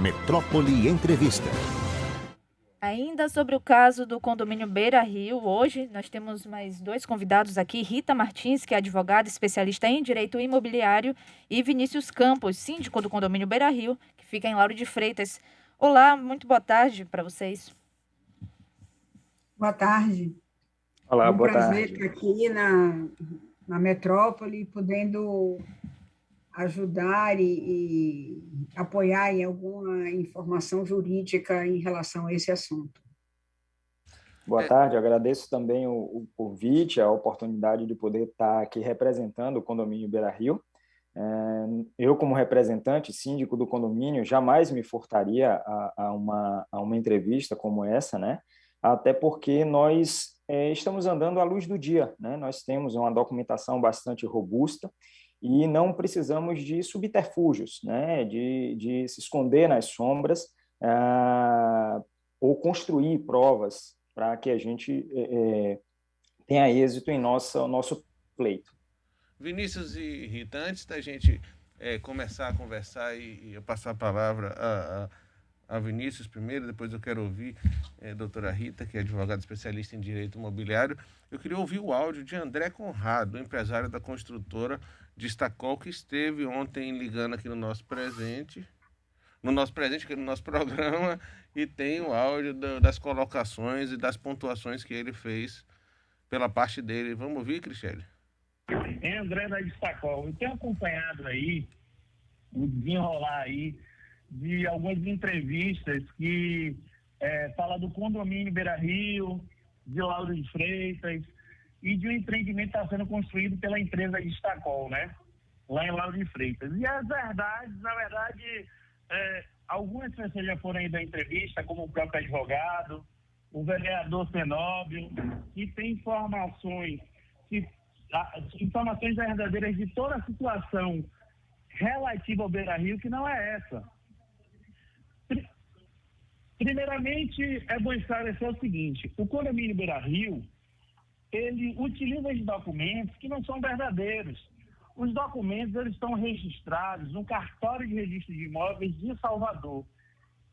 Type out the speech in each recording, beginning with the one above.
Metrópole Entrevista. Ainda sobre o caso do condomínio Beira Rio, hoje nós temos mais dois convidados aqui, Rita Martins, que é advogada especialista em direito imobiliário, e Vinícius Campos, síndico do condomínio Beira Rio, que fica em Lauro de Freitas. Olá, muito boa tarde para vocês. Boa tarde. Olá, boa tarde. É um prazer estar aqui na Metrópole, podendo ajudar e apoiar em alguma informação jurídica em relação a esse assunto. Boa tarde, eu agradeço também o convite, a oportunidade de poder estar aqui representando o condomínio Beira Rio. Eu, como representante, síndico do condomínio, jamais me furtaria a uma entrevista como essa, né? Até porque nós estamos andando à luz do dia, né? Nós temos uma documentação bastante robusta e não precisamos de subterfúgios, né? De se esconder nas sombras ou construir provas para que a gente tenha êxito em nosso pleito. Vinícius e Rita, antes da gente começar a conversar e eu passar a palavra a Vinícius primeiro, depois eu quero ouvir a doutora Rita, que é advogada especialista em direito imobiliário. Eu queria ouvir o áudio de André Conrado, empresário da construtora Destacol, que esteve ontem ligando aqui no nosso programa, e tem o áudio das colocações e das pontuações que ele fez pela parte dele. Vamos ouvir, Cristiane? É André da Destacol. Eu tenho acompanhado aí o desenrolar aí de algumas entrevistas que fala do condomínio Beira Rio, de Lauro de Freitas e de um empreendimento que está sendo construído pela empresa Destacol, né? Lá em Lauro de Freitas. E as verdades, na verdade, algumas pessoas já foram aí da entrevista, como o próprio advogado, o vereador Zenóbio, que tem informações verdadeiras de toda a situação relativa ao Beira Rio, que não é essa. Primeiramente, é bom esclarecer o seguinte: o condomínio Beira Rio, ele utiliza os documentos que não são verdadeiros. Os documentos, eles estão registrados no cartório de registro de imóveis de Salvador.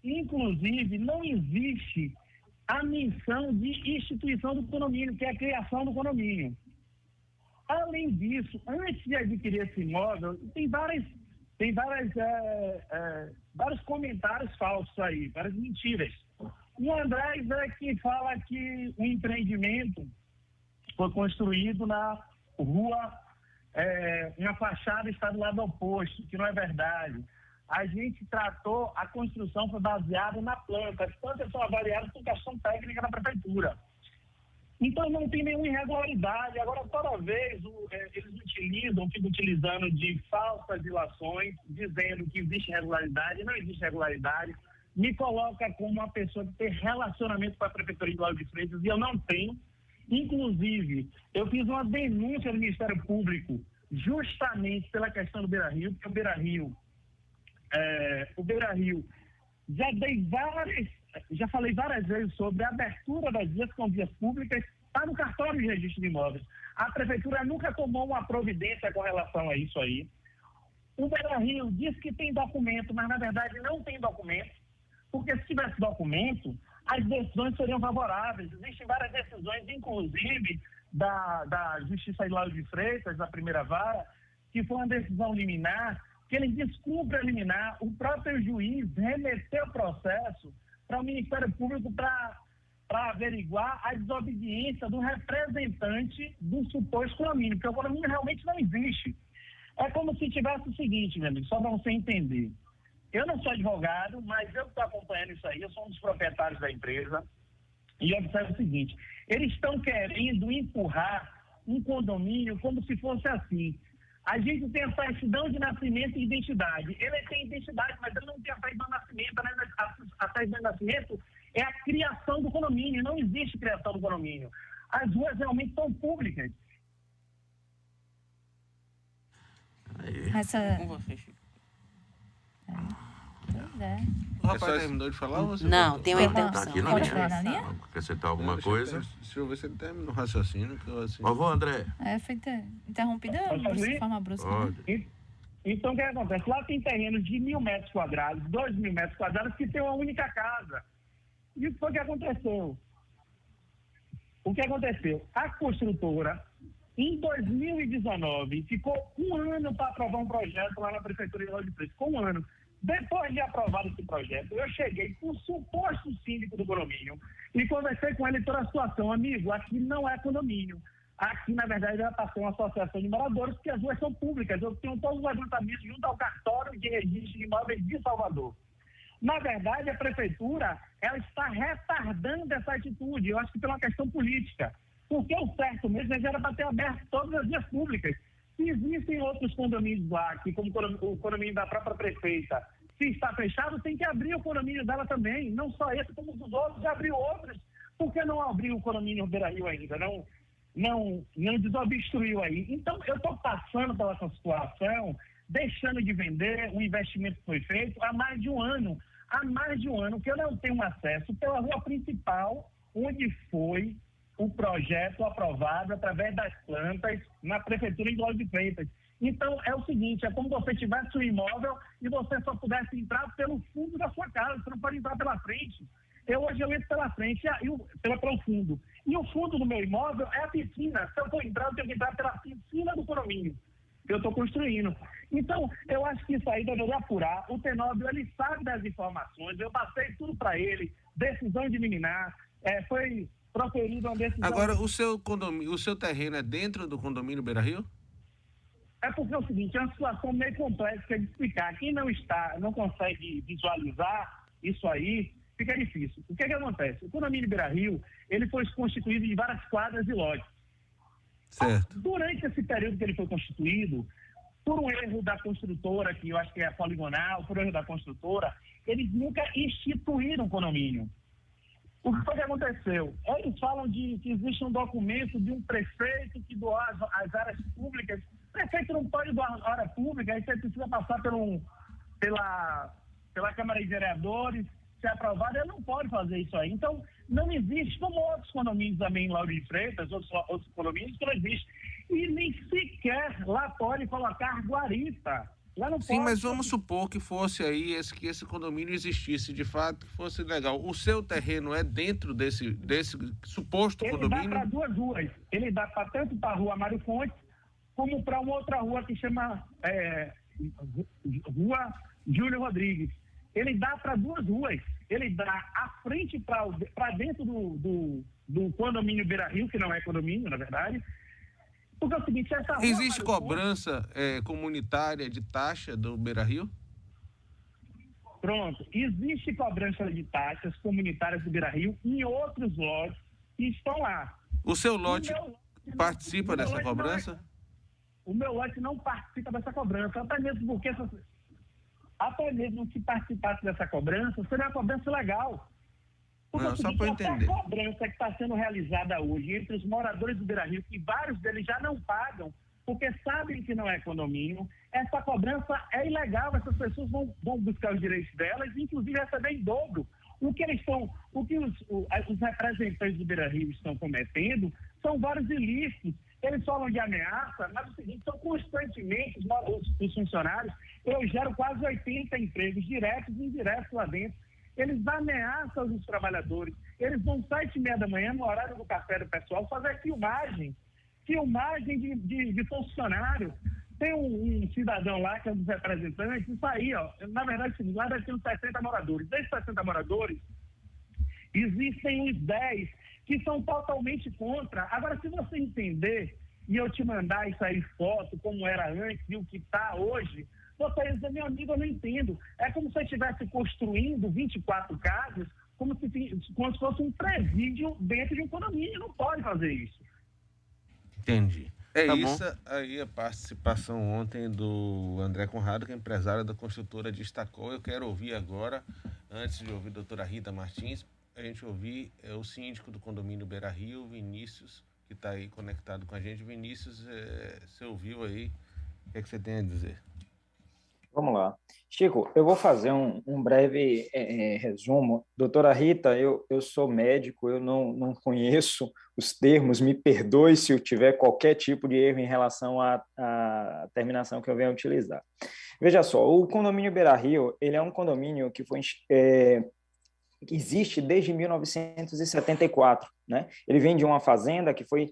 Inclusive, não existe a menção de instituição do condomínio, que é a criação do condomínio. Além disso, antes de adquirir esse imóvel, tem vários comentários falsos aí, várias mentiras. O André que fala que o empreendimento foi construído na rua, uma fachada está do lado oposto, que não é verdade. A gente tratou, a construção foi baseada na planta, as plantas são avaliadas por questão técnica da prefeitura. Então não tem nenhuma irregularidade. Agora, toda vez eles ficam utilizando de falsas ilações, dizendo que existe irregularidade, não existe irregularidade. Me coloca como uma pessoa que tem relacionamento com a prefeitura de Lauro de Freitas, e eu não tenho. Inclusive, eu fiz uma denúncia no Ministério Público justamente pela questão do Beira Rio, porque o Beira Rio já falei várias vezes sobre a abertura das vias com vias públicas, está no cartório de registro de imóveis. A prefeitura nunca tomou uma providência com relação a isso aí. O Beira Rio diz que tem documento, mas na verdade não tem documento, porque se tivesse documento, as decisões seriam favoráveis. Existem várias decisões, inclusive da Justiça de Lauro de Freitas, da primeira vara, que foi uma decisão liminar, que eles descumprem a liminar, o próprio juiz remeteu o processo para o Ministério Público para averiguar a desobediência do representante do suposto condomínio, porque o condomínio realmente não existe. É como se tivesse o seguinte, meu amigo, só para você entender. Eu não sou advogado, mas eu estou acompanhando isso aí, eu sou um dos proprietários da empresa, e observo o seguinte: eles estão querendo empurrar um condomínio como se fosse assim. A gente tem a certidão de nascimento e identidade. Ele tem identidade, mas ele não tem a certidão de nascimento. Né? A certidão de nascimento é a criação do condomínio. Não existe criação do condomínio. As ruas realmente são públicas. Com você, Chico. Pois é. O rapaz terminou de falar ou você Não, voltou? tem uma interrupção. Aqui continuar na linha? Quer acrescentar alguma coisa? Deixa eu ver se ele termina o raciocínio. Por favor, André. Foi interrompida de forma brusca. Pode. Né? Então, o que acontece? Lá tem terrenos de 1.000 metros quadrados, 2.000 metros quadrados, que tem uma única casa. E o que foi que aconteceu? O que aconteceu? A construtora, em 2019, ficou um ano para aprovar um projeto lá na Prefeitura de Lauro de Freitas. Ficou um ano. Depois de aprovado esse projeto, eu cheguei com o suposto síndico do condomínio e conversei com ele toda a situação. Amigo, aqui não é condomínio. Aqui, na verdade, era para ser uma associação de moradores, porque as ruas são públicas. Eu tenho todos os agrupamentos junto ao cartório de registro de imóveis de Salvador. Na verdade, a prefeitura ela está retardando essa atitude, eu acho que pela questão política. Porque o certo mesmo era para ter aberto todas as vias públicas. Se existem outros condomínios lá, que como o condomínio da própria prefeita, se está fechado, tem que abrir o condomínio dela também. Não só esse, como os outros, já abriu outros. Por que não abriu o condomínio Beira-Rio ainda? Não desobstruiu aí. Então, eu estou passando pela essa situação, deixando de vender, o investimento que foi feito há mais de um ano. Há mais de um ano que eu não tenho acesso pela rua principal, onde foi o projeto aprovado através das plantas na Prefeitura de Lauro de Freitas. Então, é o seguinte, é como se você tivesse um imóvel e você só pudesse entrar pelo fundo da sua casa, você não pode entrar pela frente. Hoje eu entro pela frente, pelo fundo. E o fundo do meu imóvel é a piscina. Se eu for entrar, eu tenho que entrar pela piscina do condomínio que eu estou construindo. Então, eu acho que isso aí deveria apurar. O Tenóbio, ele sabe das informações, eu passei tudo para ele, decisão de liminar, foi proferida uma decisão... Agora, o seu terreno é dentro do condomínio Beira-Rio? É porque é o seguinte, é uma situação meio complexa de explicar. Quem não consegue visualizar isso aí, fica difícil. O que acontece? O condomínio Beira-Rio, ele foi constituído de várias quadras e lotes. Certo. Durante esse período que ele foi constituído, por um erro da construtora, que eu acho que é a Poligonal, por um erro da construtora, eles nunca instituíram o condomínio. O que foi que aconteceu? Eles falam que existe um documento de um prefeito que doou as áreas públicas. O prefeito não pode doar área pública, aí você precisa passar pela Câmara de Vereadores, ser aprovado, ele não pode fazer isso aí. Então, não existe, como outros condomínios também em Lauro de Freitas, outros condomínios que não existe. E nem sequer lá pode colocar guarita. Lá não Sim, pode. mas vamos supor que fosse aí, que esse condomínio existisse, de fato, que fosse legal. O seu terreno é dentro desse suposto condomínio? Ele dá para duas ruas. Ele dá tanto para a rua Mário Fontes, como para uma outra rua que chama Rua Júlio Rodrigues. Ele dá para duas ruas. Ele dá à frente para dentro do condomínio Beira-Rio, que não é condomínio, na verdade. Porque é o seguinte, essa rua... Existe cobrança comunitária de taxa do Beira-Rio? Pronto. Existe cobrança de taxas comunitárias do Beira-Rio em outros lotes que estão lá. O seu lote participa dessa cobrança? O meu lote não participa dessa cobrança, até mesmo se participasse dessa cobrança, seria uma cobrança legal. Porque só para entender. A cobrança que está sendo realizada hoje entre os moradores do Beira-Rio, que vários deles já não pagam, porque sabem que não é condomínio, essa cobrança é ilegal, essas pessoas vão buscar os direitos delas, inclusive receber em dobro. O que os representantes do Beira-Rio estão cometendo são vários ilícitos. Eles falam de ameaça, mas o seguinte, são constantemente os funcionários. Eu gero quase 80 empregos diretos e indiretos lá dentro. Eles ameaçam os trabalhadores. Eles vão 7h30 da manhã, no horário do café do pessoal, fazer filmagem de funcionário. Tem um cidadão lá, que é um dos representantes, isso aí, na verdade, lá deve ter uns 60 moradores. Desses 60 moradores, existem uns 10 que são totalmente contra. Agora, se você entender, e eu te mandar isso aí, foto, como era antes e o que está hoje, você vai dizer, meu amigo, eu não entendo. É como se você estivesse construindo 24 casas, como se fosse um presídio dentro de um condomínio. Não pode fazer isso. Entendi. Isso aí, a participação ontem do André Conrado, que é empresário da construtora, destacou. Eu quero ouvir agora, antes de ouvir a doutora Rita Martins, a gente ouvir o síndico do condomínio Beira-Rio, Vinícius, que está aí conectado com a gente. Vinícius, você ouviu aí, o que é que você tem a dizer? Vamos lá. Chico, eu vou fazer um breve resumo. Doutora Rita, eu sou médico, eu não conheço os termos, me perdoe se eu tiver qualquer tipo de erro em relação à terminação que eu venho a utilizar. Veja só, o condomínio Beira-Rio, ele é um condomínio que que existe desde 1974, né? Ele vem de uma fazenda que foi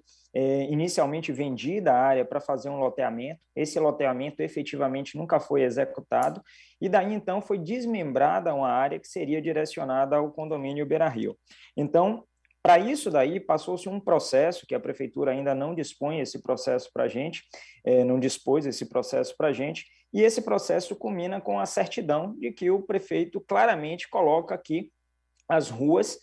inicialmente vendida a área para fazer um loteamento. Esse loteamento efetivamente nunca foi executado e daí então foi desmembrada uma área que seria direcionada ao condomínio Beira-Rio. Então, para isso daí passou-se um processo que a prefeitura ainda não dispõe esse processo para a gente, não dispôs esse processo para a gente, e esse processo culmina com a certidão de que o prefeito claramente coloca aqui as ruas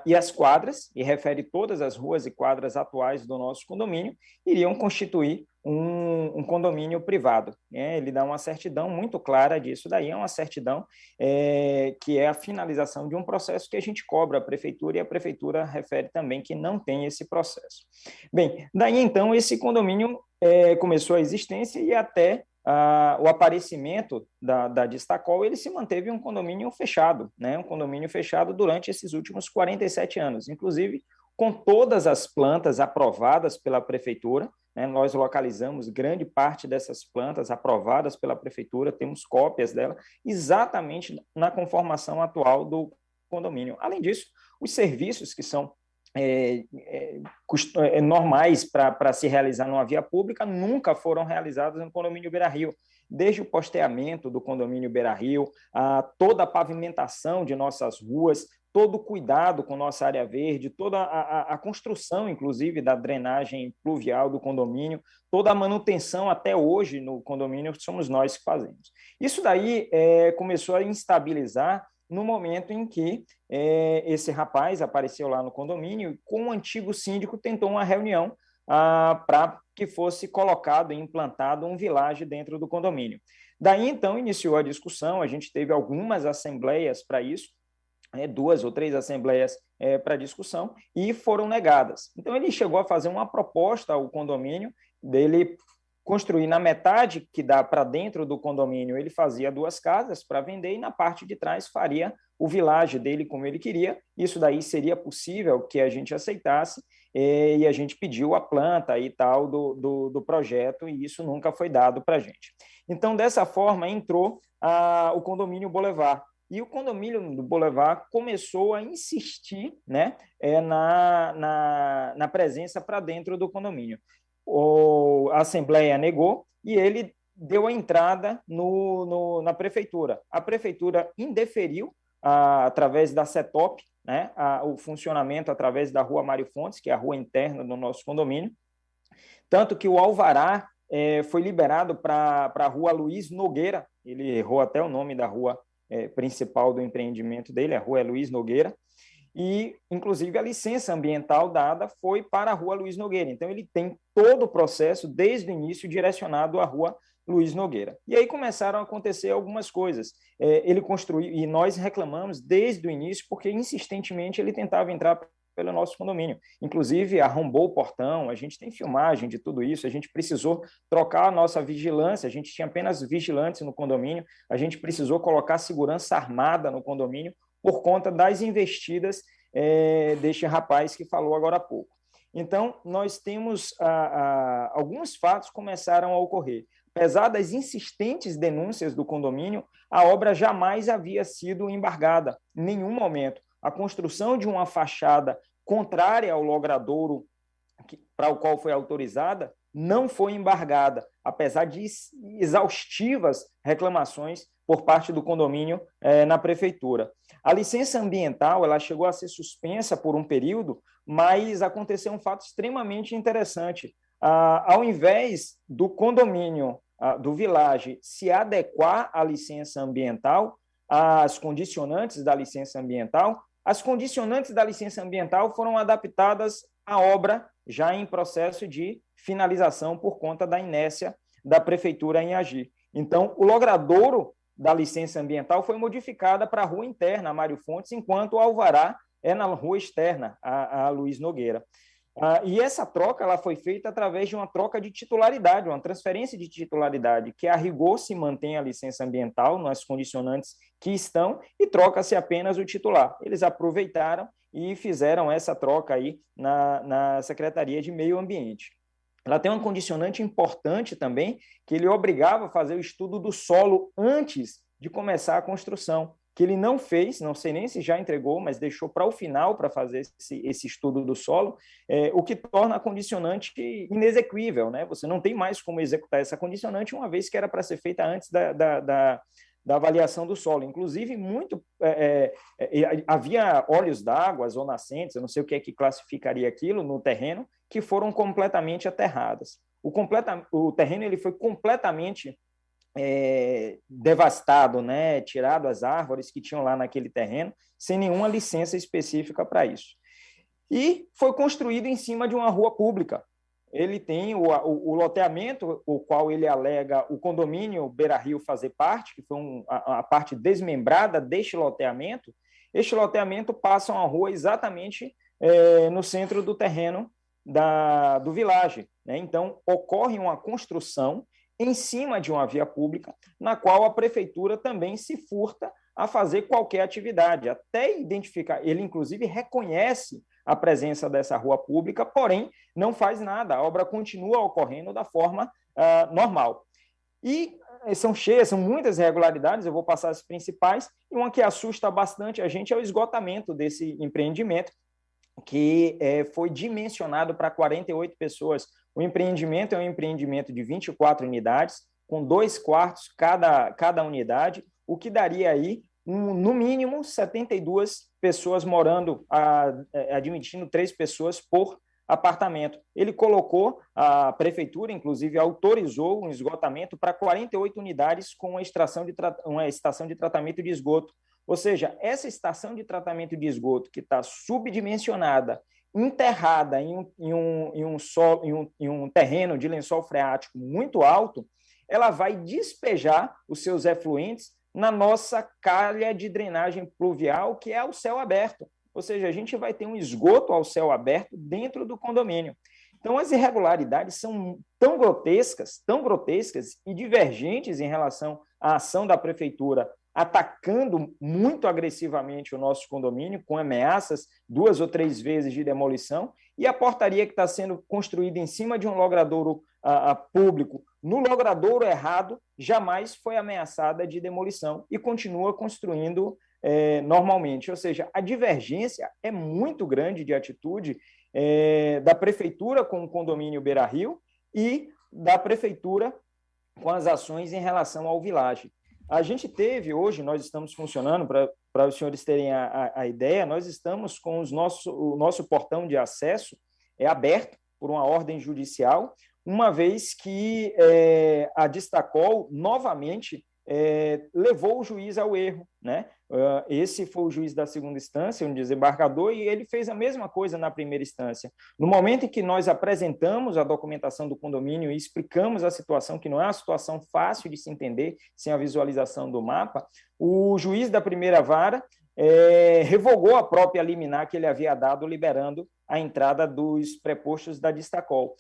e as quadras, e refere todas as ruas e quadras atuais do nosso condomínio, iriam constituir um condomínio privado. Ele dá uma certidão muito clara disso, daí é uma certidão que é a finalização de um processo que a gente cobra à prefeitura, e a prefeitura refere também que não tem esse processo. Bem, daí então esse condomínio começou a existência e até o aparecimento da Distacol, ele se manteve um condomínio fechado, né? Um condomínio fechado durante esses últimos 47 anos, inclusive com todas as plantas aprovadas pela prefeitura, né? Nós localizamos grande parte dessas plantas aprovadas pela prefeitura, temos cópias dela, exatamente na conformação atual do condomínio. Além disso, os serviços que são normais para se realizar numa via pública nunca foram realizados no condomínio Beira-Rio, desde o posteamento do condomínio Beira-Rio, toda a pavimentação de nossas ruas, todo o cuidado com nossa área verde, toda a construção, inclusive, da drenagem pluvial do condomínio, toda a manutenção até hoje no condomínio somos nós que fazemos. Isso daí começou a instabilizar no momento em que esse rapaz apareceu lá no condomínio e com o antigo síndico tentou uma reunião para que fosse colocado e implantado um vilage dentro do condomínio. Daí, então, iniciou a discussão, a gente teve algumas assembleias para isso, 2 ou 3 assembleias para discussão, e foram negadas. Então, ele chegou a fazer uma proposta ao condomínio dele construir na metade que dá para dentro do condomínio, ele fazia 2 casas para vender e na parte de trás faria o vilage dele como ele queria. Isso daí seria possível que a gente aceitasse e a gente pediu a planta e tal do projeto e isso nunca foi dado para a gente. Então, dessa forma, entrou o condomínio Boulevard. E o condomínio do Boulevard começou a insistir, né, na presença para dentro do condomínio. A Assembleia negou e ele deu a entrada na prefeitura. A prefeitura indeferiu, através da CETOP, né, o funcionamento através da Rua Mário Fontes, que é a rua interna do nosso condomínio, tanto que o alvará foi liberado para a Rua Luiz Nogueira, ele errou até o nome da rua principal do empreendimento dele, a Rua Luiz Nogueira, e, inclusive, a licença ambiental dada foi para a Rua Luiz Nogueira. Então, ele tem todo o processo, desde o início, direcionado à Rua Luiz Nogueira. E aí começaram a acontecer algumas coisas. Ele construiu, e nós reclamamos desde o início, porque, insistentemente, ele tentava entrar pelo nosso condomínio. Inclusive, arrombou o portão, a gente tem filmagem de tudo isso, a gente precisou trocar a nossa vigilância, a gente tinha apenas vigilantes no condomínio, a gente precisou colocar segurança armada no condomínio, por conta das investidas deste rapaz que falou agora há pouco. Então, nós temos alguns fatos começaram a ocorrer. Apesar das insistentes denúncias do condomínio, a obra jamais havia sido embargada, em nenhum momento. A construção de uma fachada contrária ao logradouro para o qual foi autorizada não foi embargada, apesar de exaustivas reclamações por parte do condomínio na prefeitura. A licença ambiental ela chegou a ser suspensa por um período, mas aconteceu um fato extremamente interessante. Ao invés do condomínio, do vilage, se adequar à licença ambiental, às condicionantes da licença ambiental, as condicionantes da licença ambiental foram adaptadas à obra já em processo de finalização por conta da inércia da prefeitura em agir. Então, o logradouro da licença ambiental foi modificada para a rua interna, a Mário Fontes, enquanto o alvará é na rua externa, a Luiz Nogueira. E essa troca ela foi feita através de uma troca de titularidade, uma transferência de titularidade, que a rigor se mantém a licença ambiental nas condicionantes que estão e troca-se apenas o titular. Eles aproveitaram e fizeram essa troca aí na Secretaria de Meio Ambiente. Ela tem uma condicionante importante também, que ele obrigava a fazer o estudo do solo antes de começar a construção, que ele não fez, não sei nem se já entregou, mas deixou para o final para fazer esse estudo do solo, o que torna a condicionante inexequível, né? Você não tem mais como executar essa condicionante, uma vez que era para ser feita antes da avaliação do solo. Inclusive, havia olhos d'água ou nascentes, eu não sei o que é que classificaria aquilo no terreno, que foram completamente aterradas. O terreno ele foi completamente devastado, né? Tirado as árvores que tinham lá naquele terreno, sem nenhuma licença específica para isso. E foi construído em cima de uma rua pública. Ele tem o loteamento, o qual ele alega o condomínio Beira Rio fazer parte, que foi a parte desmembrada deste loteamento. Este loteamento passa uma rua exatamente no centro do terreno do Village, né? Então, ocorre uma construção em cima de uma via pública, na qual a prefeitura também se furta a fazer qualquer atividade, até identificar. Ele, inclusive, reconhece a presença dessa rua pública, porém, não faz nada, a obra continua ocorrendo da forma normal. E são muitas irregularidades, eu vou passar as principais, e uma que assusta bastante a gente é o esgotamento desse empreendimento, que foi dimensionado para 48 pessoas. O empreendimento é um empreendimento de 24 unidades, com 2 quartos cada unidade, o que daria aí, no mínimo, 72 pessoas morando, admitindo 3 pessoas por apartamento. Ele colocou, a prefeitura, inclusive, autorizou um esgotamento para 48 unidades com uma estação de tratamento de esgoto. Ou seja, essa estação de tratamento de esgoto, que está subdimensionada, enterrada em um terreno de lençol freático muito alto, ela vai despejar os seus efluentes na nossa calha de drenagem pluvial, que é ao céu aberto. Ou seja, a gente vai ter um esgoto ao céu aberto dentro do condomínio. Então, as irregularidades são tão grotescas e divergentes em relação à ação da prefeitura, atacando muito agressivamente o nosso condomínio, com ameaças 2 ou 3 vezes de demolição, e a portaria que está sendo construída em cima de um logradouro público, no logradouro errado, jamais foi ameaçada de demolição e continua construindo normalmente. Ou seja, a divergência é muito grande de atitude da prefeitura com o condomínio Beira Rio e da prefeitura com as ações em relação ao Village. A gente teve hoje, nós estamos funcionando, para os senhores terem a ideia, nós estamos com o nosso portão de acesso aberto por uma ordem judicial, uma vez que a Distacol novamente levou o juiz ao erro, né? Esse foi o juiz da segunda instância, um desembargador, e ele fez a mesma coisa na primeira instância. No momento em que nós apresentamos a documentação do condomínio e explicamos a situação, que não é uma situação fácil de se entender sem a visualização do mapa, o juiz da primeira vara revogou a própria liminar que ele havia dado, liberando a entrada dos prepostos da Distacol.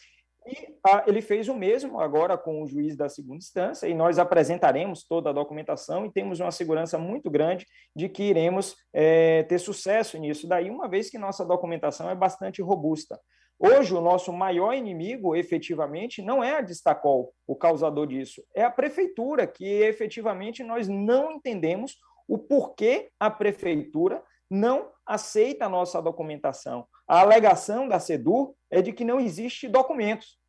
E ele fez o mesmo agora com o juiz da segunda instância, e nós apresentaremos toda a documentação e temos uma segurança muito grande de que iremos ter sucesso nisso daí, uma vez que nossa documentação é bastante robusta. Hoje, o nosso maior inimigo, efetivamente, não é a Distacol, o causador disso, é a prefeitura, que efetivamente nós não entendemos o porquê a prefeitura não aceita a nossa documentação. A alegação da SEDUR é de que não existe documentos,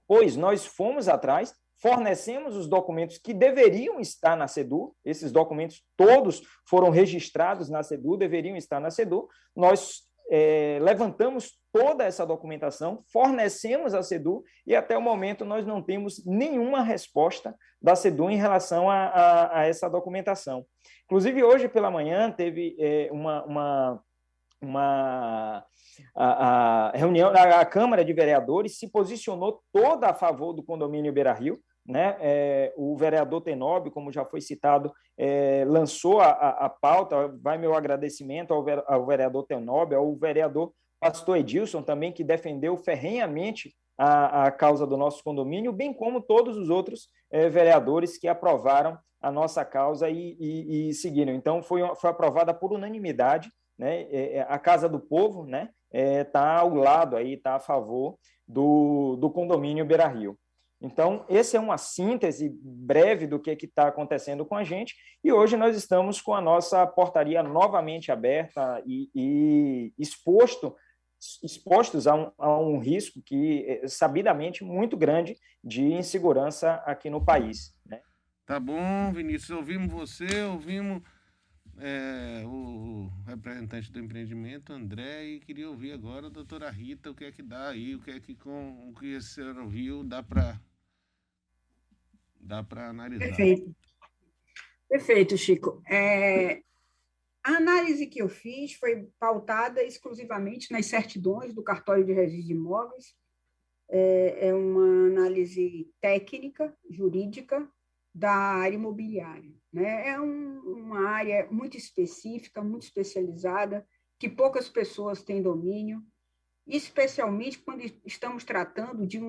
pois nós fomos atrás, fornecemos os documentos que deveriam estar na SEDUR, esses documentos todos foram registrados na SEDUR, deveriam estar na SEDUR, nós levantamos toda essa documentação, fornecemos à SEDUR e até o momento nós não temos nenhuma resposta da SEDUR em relação a essa documentação. Inclusive, hoje pela manhã teve uma reunião, a Câmara de Vereadores se posicionou toda a favor do condomínio Beira Rio, né? O vereador Tenóbio, como já foi citado, lançou a pauta, vai meu agradecimento ao vereador Tenóbio, ao vereador pastor Edilson também, que defendeu ferrenhamente a causa do nosso condomínio, bem como todos os outros vereadores que aprovaram a nossa causa e seguiram. Então, foi aprovada por unanimidade, né? A Casa do Povo, né, está ao lado, está a favor do condomínio Beira Rio. Então, essa é uma síntese breve do que está acontecendo com a gente, e hoje nós estamos com a nossa portaria novamente aberta e expostos a um risco que, sabidamente, muito grande de insegurança aqui no país, né? Tá bom, Vinícius, ouvimos você, ouvimos o representante do empreendimento, André, e queria ouvir agora a doutora Rita, o que é que dá aí, o que é que com o que a senhora ouviu dá para analisar. Perfeito, Chico. A análise que eu fiz foi pautada exclusivamente nas certidões do cartório de registro de imóveis. É uma análise técnica, jurídica, da área imobiliária, né? É uma área muito específica, muito especializada, que poucas pessoas têm domínio, especialmente quando estamos tratando de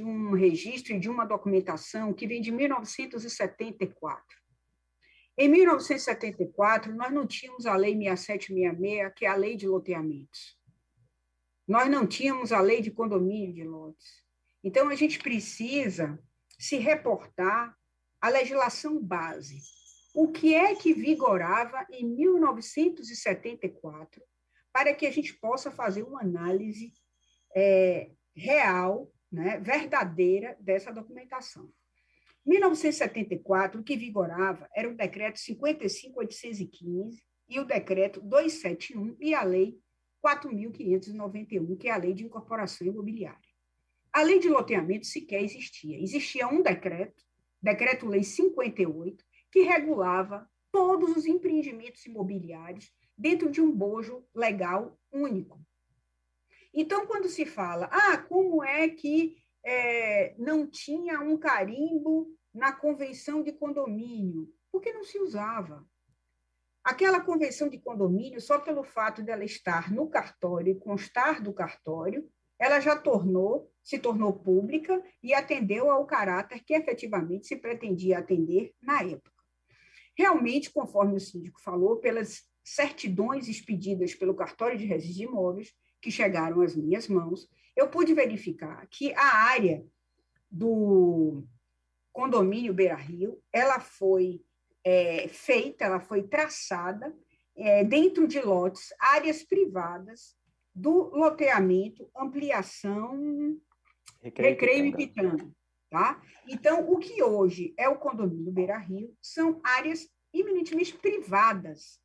um registro e de uma documentação que vem de 1974. Em 1974, nós não tínhamos a Lei 6766, que é a Lei de Loteamentos. Nós não tínhamos a Lei de Condomínio de Lotes. Então, a gente precisa se reportar à legislação base. O que é que vigorava em 1974 para que a gente possa fazer uma análise real, né, verdadeira dessa documentação. Em 1974, o que vigorava era o decreto 55.815 e o decreto 271 e a lei 4.591, que é a lei de incorporação imobiliária. A lei de loteamento sequer existia. Existia um decreto-lei 58, que regulava todos os empreendimentos imobiliários dentro de um bojo legal único. Então, quando se fala, como é que não tinha um carimbo na convenção de condomínio? Porque não se usava. Aquela convenção de condomínio, só pelo fato dela estar no cartório e constar do cartório, ela já se tornou pública e atendeu ao caráter que efetivamente se pretendia atender na época. Realmente, conforme o síndico falou, pelas certidões expedidas pelo cartório de registro de imóveis, que chegaram às minhas mãos, eu pude verificar que a área do condomínio Beira Rio, ela foi ela foi traçada dentro de lotes, áreas privadas, do loteamento, ampliação, Recreio e Pitanga. Tá? Então, o que hoje é o condomínio Beira Rio são áreas eminentemente privadas.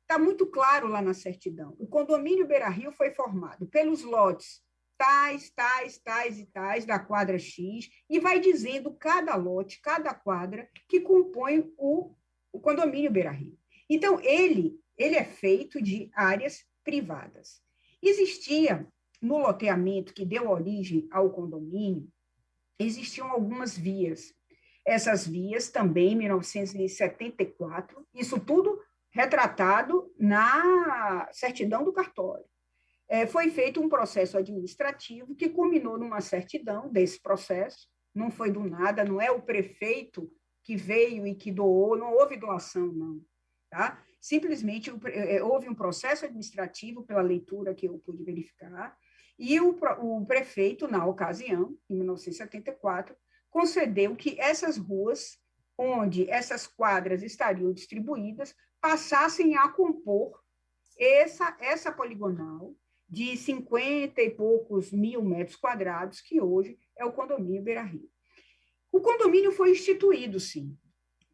Está muito claro lá na certidão. O condomínio Beira Rio foi formado pelos lotes tais e tais da quadra X, e vai dizendo cada lote, cada quadra que compõe o condomínio Beira Rio. Então, ele é feito de áreas privadas. Existia, no loteamento que deu origem ao condomínio, existiam algumas vias. Essas vias também, em 1974, isso tudo retratado na certidão do cartório. Foi feito um processo administrativo que culminou numa certidão desse processo, não foi do nada, não é o prefeito que veio e que doou, não houve doação, não. Tá? Simplesmente houve um processo administrativo, pela leitura que eu pude verificar, e o prefeito, na ocasião, em 1974, concedeu que essas ruas, onde essas quadras estariam distribuídas, passassem a compor essa poligonal de 50 e poucos mil metros quadrados, que hoje é o condomínio Beira Rio. O condomínio foi instituído, sim.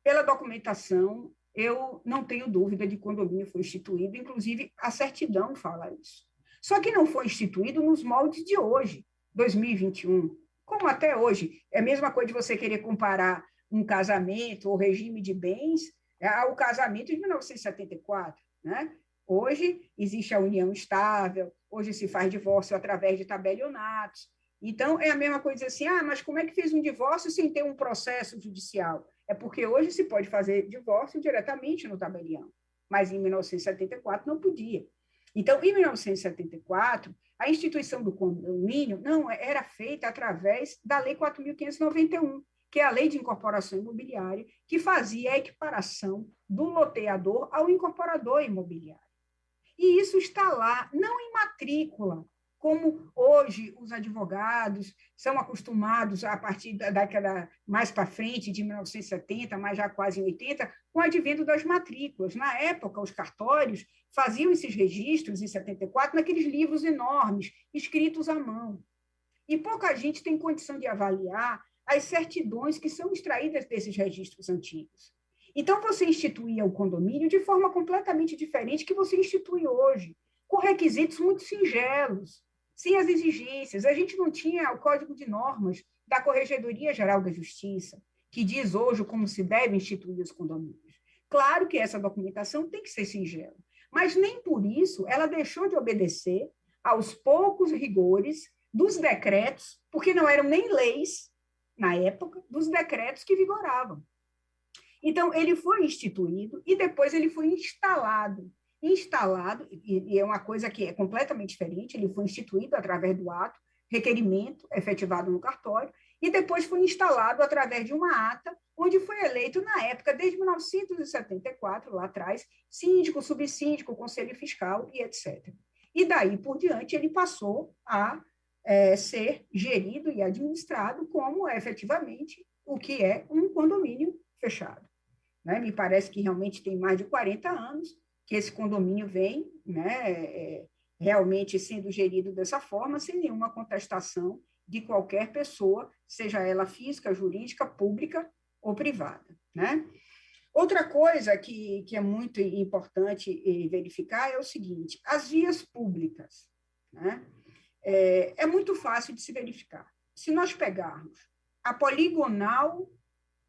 Pela documentação, eu não tenho dúvida de que o condomínio foi instituído, inclusive a certidão fala isso. Só que não foi instituído nos moldes de hoje, 2021, como até hoje. É a mesma coisa de você querer comparar um casamento ou regime de bens ao casamento de 1974, né? Hoje existe a união estável, hoje se faz divórcio através de tabelionatos. Então, é a mesma coisa assim, mas como é que fez um divórcio sem ter um processo judicial? É porque hoje se pode fazer divórcio diretamente no tabelião, mas em 1974 não podia. Então, em 1974, a instituição do condomínio não era feita através da Lei 4.591, que é a Lei de Incorporação Imobiliária, que fazia a equiparação do loteador ao incorporador imobiliário. E isso está lá, não em matrícula, como hoje os advogados são acostumados, a partir da década mais para frente, de 1970, mas já quase em 80, com o advento das matrículas. Na época, os cartórios faziam esses registros, em 74, naqueles livros enormes, escritos à mão. E pouca gente tem condição de avaliar as certidões que são extraídas desses registros antigos. Então, você instituía o condomínio de forma completamente diferente que você institui hoje, com requisitos muito singelos, sem as exigências. A gente não tinha o Código de Normas da Corregedoria Geral da Justiça, que diz hoje como se deve instituir os condomínios. Claro que essa documentação tem que ser singela, mas nem por isso ela deixou de obedecer aos poucos rigores dos decretos, porque não eram nem leis, na época, dos decretos que vigoravam. Então, ele foi instituído e depois ele foi instalado, e é uma coisa que é completamente diferente, ele foi instituído através do ato, requerimento efetivado no cartório, e depois foi instalado através de uma ata, onde foi eleito, na época, desde 1974, lá atrás, síndico, subsíndico, conselho fiscal e etc. E daí por diante ele passou a ser gerido e administrado como efetivamente o que é um condomínio fechado. Né? Me parece que realmente tem mais de 40 anos que esse condomínio vem, né, realmente sendo gerido dessa forma, sem nenhuma contestação de qualquer pessoa, seja ela física, jurídica, pública ou privada. Né? Outra coisa que é muito importante verificar é o seguinte: as vias públicas, né, é muito fácil de se verificar. Se nós pegarmos a poligonal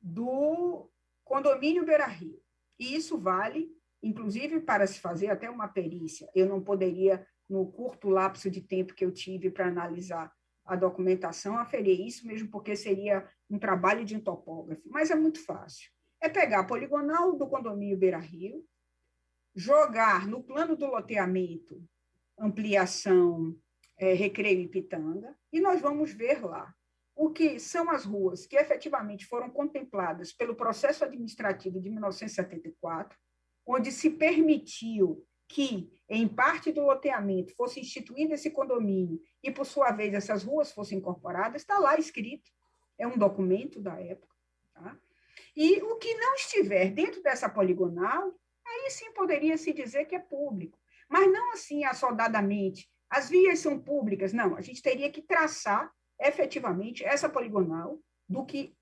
do condomínio Beira-Rio, e isso vale, inclusive, para se fazer até uma perícia. Eu não poderia, no curto lapso de tempo que eu tive para analisar a documentação, aferir isso, mesmo porque seria um trabalho de um topógrafo, mas é muito fácil. É pegar a poligonal do condomínio Beira-Rio, jogar no plano do loteamento, ampliação, Recreio e Pitanga, e nós vamos ver lá o que são as ruas que efetivamente foram contempladas pelo processo administrativo de 1974, onde se permitiu que, em parte do loteamento, fosse instituído esse condomínio e, por sua vez, essas ruas fossem incorporadas, está lá escrito, é um documento da época. Tá? E o que não estiver dentro dessa poligonal, aí sim poderia se dizer que é público, mas não assim assodadamente. As vias são públicas, não, a gente teria que traçar efetivamente essa poligonal do que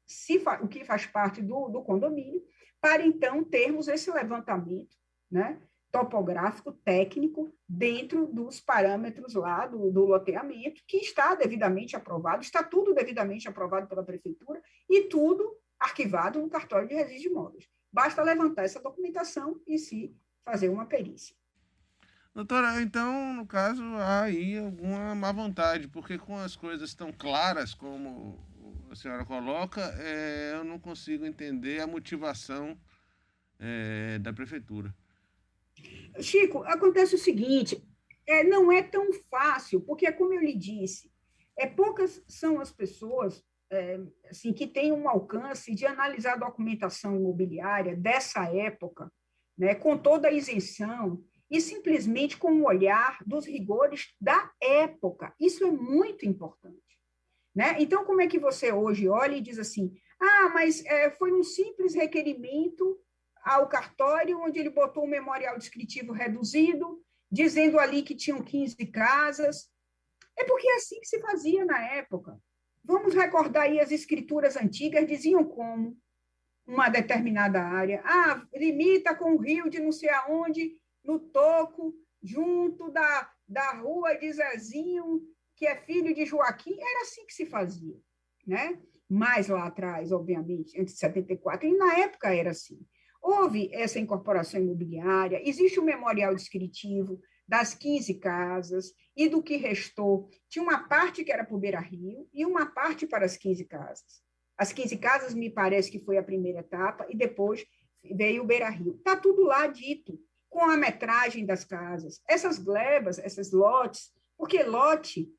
o que faz parte do condomínio, para então termos esse levantamento, né, topográfico, técnico, dentro dos parâmetros lá do loteamento, que está devidamente aprovado, está tudo devidamente aprovado pela prefeitura e tudo arquivado no cartório de registro de imóveis. Basta levantar essa documentação e se fazer uma perícia. Doutora, então, no caso, há aí alguma má vontade, porque com as coisas tão claras como a senhora coloca, eu não consigo entender a motivação da prefeitura. Chico, acontece o seguinte, não é tão fácil, porque, como eu lhe disse, poucas são as pessoas assim, que têm um alcance de analisar a documentação imobiliária dessa época, né, com toda a isenção, e simplesmente com o olhar dos rigores da época. Isso é muito importante. Né? Então, como é que você hoje olha e diz assim, mas foi um simples requerimento ao cartório, onde ele botou um memorial descritivo reduzido, dizendo ali que tinham 15 casas. É porque é assim que se fazia na época. Vamos recordar aí as escrituras antigas, diziam como uma determinada área, limita com o rio de não sei aonde, no toco, junto da rua de Zezinho, que é filho de Joaquim, era assim que se fazia, né? Mais lá atrás, obviamente, antes de 74, e na época era assim. Houve essa incorporação imobiliária, existe um memorial descritivo das 15 casas e do que restou. Tinha uma parte que era para o Beira-Rio e uma parte para as 15 casas. As 15 casas, me parece que foi a primeira etapa, e depois veio o Beira-Rio. Está tudo lá dito, com a metragem das casas. Essas glebas, esses lotes, porque lote,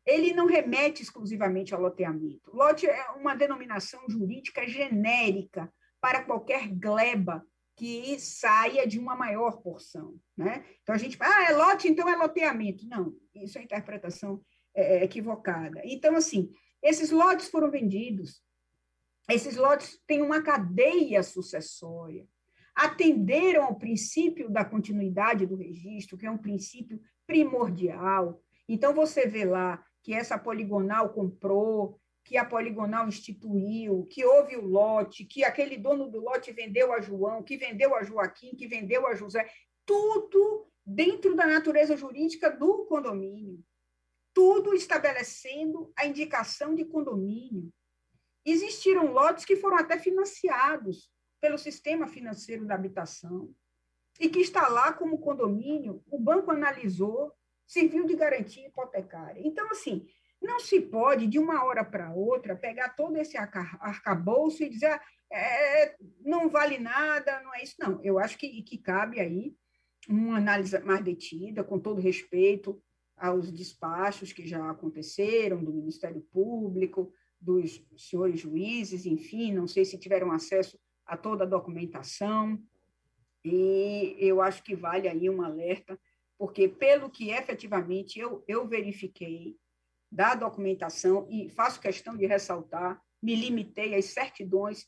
ele não remete exclusivamente ao loteamento. Lote é uma denominação jurídica genérica para qualquer gleba que saia de uma maior porção, né? Então, a gente fala, é lote, então é loteamento. Não, isso é interpretação equivocada. Então, assim, esses lotes foram vendidos, esses lotes têm uma cadeia sucessória, atenderam ao princípio da continuidade do registro, que é um princípio primordial. Então, você vê lá que essa poligonal comprou, que a poligonal instituiu, que houve o lote, que aquele dono do lote vendeu a João, que vendeu a Joaquim, que vendeu a José, tudo dentro da natureza jurídica do condomínio, tudo estabelecendo a indicação de condomínio. Existiram lotes que foram até financiados pelo sistema financeiro da habitação e que está lá como condomínio, o banco analisou, serviu de garantia hipotecária. Então, assim, não se pode, de uma hora para outra, pegar todo esse arcabouço e dizer não vale nada, não é isso. Não, eu acho que cabe aí uma análise mais detida, com todo respeito aos despachos que já aconteceram, do Ministério Público, dos senhores juízes, enfim, não sei se tiveram acesso a toda a documentação, e eu acho que vale aí um alerta, porque pelo que efetivamente eu verifiquei da documentação, e faço questão de ressaltar, me limitei às certidões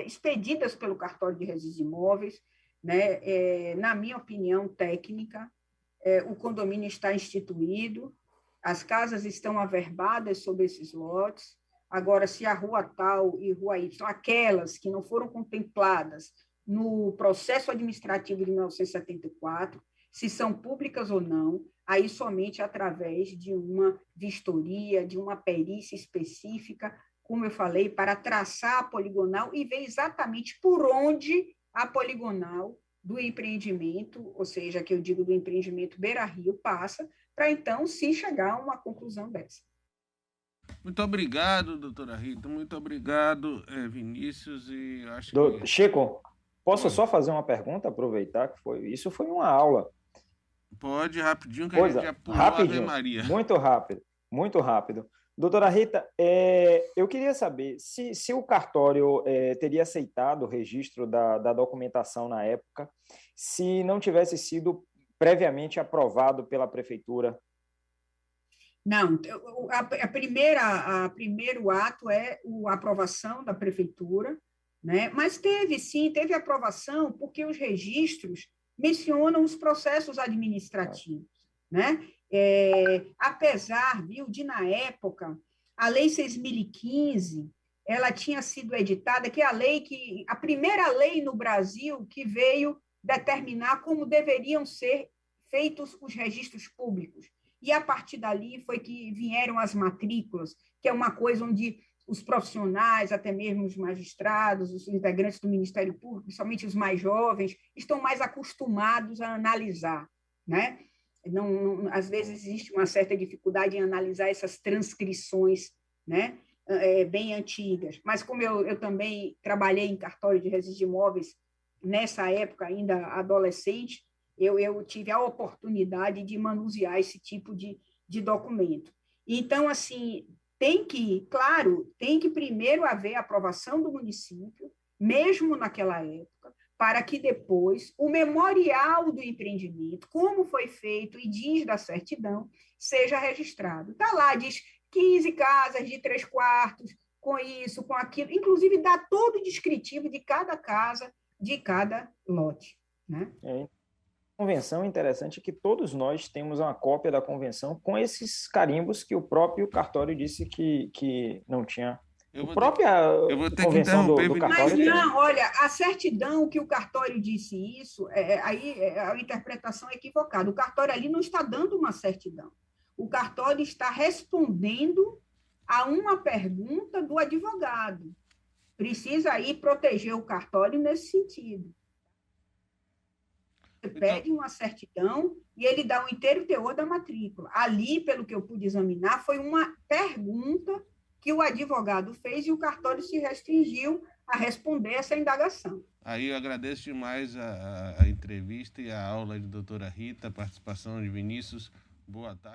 expedidas pelo cartório de registro de imóveis, né? Na minha opinião técnica, o condomínio está instituído, as casas estão averbadas sobre esses lotes. Agora, se a rua tal e rua Y, aquelas que não foram contempladas no processo administrativo de 1974, se são públicas ou não, aí somente através de uma vistoria, de uma perícia específica, como eu falei, para traçar a poligonal e ver exatamente por onde a poligonal do empreendimento, ou seja, que eu digo do empreendimento Beira Rio, passa, para então se chegar a uma conclusão dessa. Muito obrigado, doutora Rita, muito obrigado, Vinícius, e acho que... Chico, posso só fazer uma pergunta, aproveitar que isso foi uma aula. Pode, rapidinho, que a gente já pulou a Ave Maria. Muito rápido, muito rápido. Doutora Rita, eu queria saber se o cartório teria aceitado o registro da documentação na época, se não tivesse sido previamente aprovado pela prefeitura. Não, primeiro ato é a aprovação da prefeitura, né? Mas teve aprovação porque os registros mencionam os processos administrativos, né? Apesar, de na época, a Lei 6.015, ela tinha sido editada, que é a primeira lei no Brasil que veio determinar como deveriam ser feitos os registros públicos. E, a partir dali, foi que vieram as matrículas, que é uma coisa onde os profissionais, até mesmo os magistrados, os integrantes do Ministério Público, principalmente os mais jovens, estão mais acostumados a analisar, né? Às vezes existe uma certa dificuldade em analisar essas transcrições, né? Bem antigas. Mas como eu também trabalhei em cartório de registro de imóveis, nessa época ainda adolescente, eu tive a oportunidade de manusear esse tipo de documento. Então, assim, tem que primeiro haver a aprovação do município, mesmo naquela época, para que depois o memorial do empreendimento, como foi feito e diz da certidão, seja registrado. Está lá, diz 15 casas de 3 quartos, com isso, com aquilo, inclusive dá todo o descritivo de cada casa, de cada lote, né? Convenção interessante que todos nós temos uma cópia da convenção com esses carimbos que o próprio cartório disse que não tinha. Eu vou ter que interromper, do cartório. Mas não, olha, a certidão que o cartório disse isso, aí a interpretação é equivocada. O cartório ali não está dando uma certidão. O cartório está respondendo a uma pergunta do advogado. Precisa aí proteger o cartório nesse sentido. Você pede uma certidão e ele dá o inteiro teor da matrícula. Ali, pelo que eu pude examinar, foi uma pergunta que o advogado fez e o cartório se restringiu a responder essa indagação. Aí eu agradeço demais a entrevista e a aula de doutora Rita, a participação de Vinícius. Boa tarde.